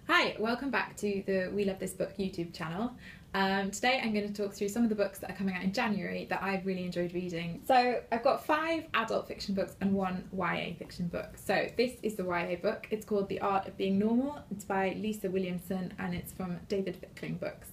Hi, welcome back to the We Love This Book YouTube channel. Today I'm going to talk through some of the books that are coming out in January that I've really enjoyed reading. So I've got 5 adult fiction books and 1 YA fiction book. So this is the YA book. It's called The Art of Being Normal. It's by Lisa Williamson and it's from David Fickling Books.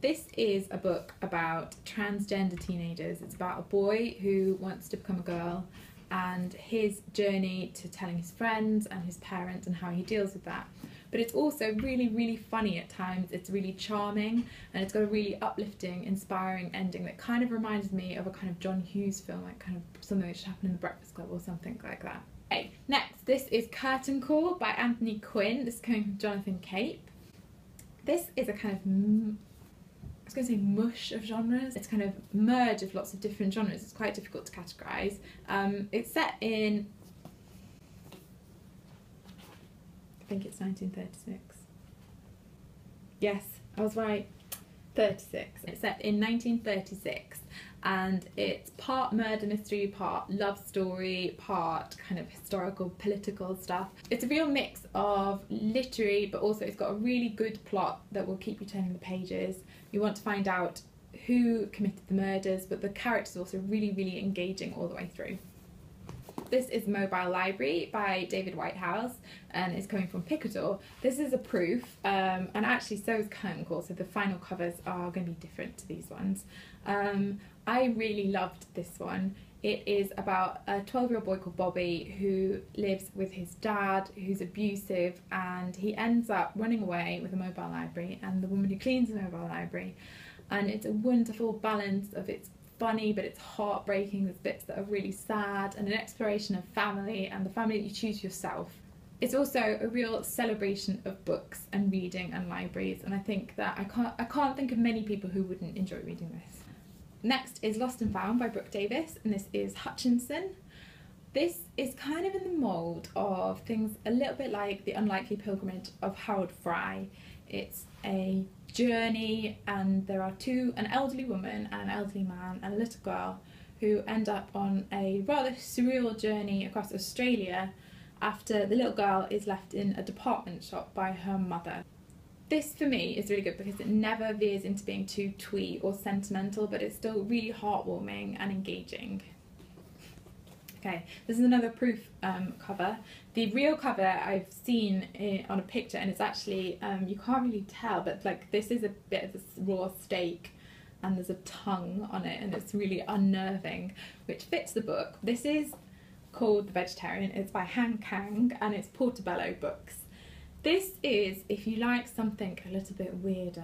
This is a book about transgender teenagers. It's about a boy who wants to become a girl and his journey to telling his friends and his parents and how he deals with that. But it's also really, really funny at times. It's really charming and it's got a really uplifting, inspiring ending that kind of reminds me of a kind of John Hughes film, like kind of something that should happen in The Breakfast Club or something like that. Okay, next, this is Curtain Call by Anthony Quinn. This is coming from Jonathan Cape. This is a kind of, I was going to say mush of genres. It's kind of merge of lots of different genres. It's quite difficult to categorise. It's set in, I think it's 1936. Yes, I was right. 36. It's set in 1936 and it's part murder mystery, part love story, part kind of historical political stuff. It's a real mix of literary, but also it's got a really good plot that will keep you turning the pages. You want to find out who committed the murders, but the characters are also really, really engaging all the way through. This is Mobile Library by David Whitehouse and it's coming from Picador. This is a proof and actually so is Kang, so the final covers are going to be different to these ones. I really loved this one. It is about a 12-year-old boy called Bobby who lives with his dad who's abusive, and he ends up running away with a mobile library and the woman who cleans the mobile library, and it's a wonderful balance of it's funny but it's heartbreaking. There's bits that are really sad and an exploration of family and the family that you choose yourself. It's also a real celebration of books and reading and libraries, and I think that I can't think of many people who wouldn't enjoy reading this. Next is Lost and Found by Brooke Davis and this is Hutchinson. This is kind of in the mould of things a little bit like The Unlikely Pilgrimage of Harold Fry. It's a journey and there are an elderly woman and an elderly man and a little girl who end up on a rather surreal journey across Australia after the little girl is left in a department shop by her mother. This for me is really good because it never veers into being too twee or sentimental, but it's still really heartwarming and engaging. Okay, this is another proof cover. The real cover I've seen on a picture, and it's actually, you can't really tell, but like this is a bit of a raw steak and there's a tongue on it and it's really unnerving, which fits the book. This is called The Vegetarian. It's by Kang and it's Portobello Books. This is, if you like something a little bit weirder,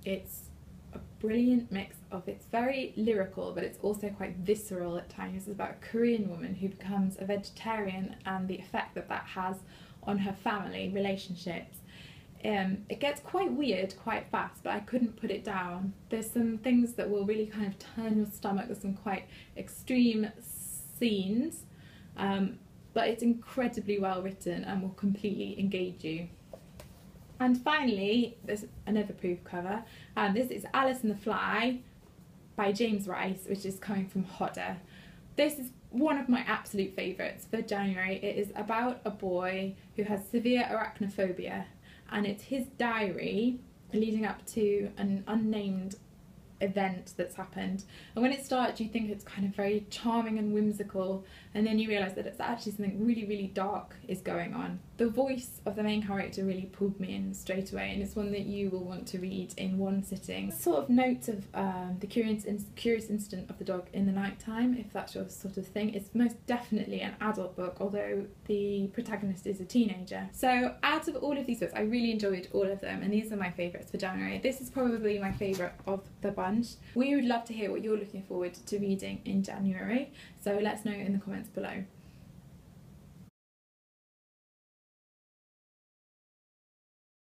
it's a brilliant mix of, it's very lyrical but it's also quite visceral at times. It's about a Korean woman who becomes a vegetarian and the effect that that has on her family relationships. It gets quite weird quite fast, but I couldn't put it down. There's some things that will really kind of turn your stomach. There's some quite extreme scenes, but it's incredibly well written and will completely engage you. And finally, there's another proof cover, and this is Alice and the Fly by James Rice, which is coming from Hodder. This is one of my absolute favourites for January. It is about a boy who has severe arachnophobia, and it's his diary leading up to an unnamed event that's happened, and when it starts you think it's kind of very charming and whimsical, and then you realise that it's actually something really, really dark is going on. The voice of the main character really pulled me in straight away, and it's one that you will want to read in one sitting. Sort of note of the curious incident of the dog in the night time, if that's your sort of thing. It's most definitely an adult book, although the protagonist is a teenager. So out of all of these books, I really enjoyed all of them, and these are my favourites for January. This is probably my favourite of the bunch. We would love to hear what you're looking forward to reading in January, so let us know in the comments below.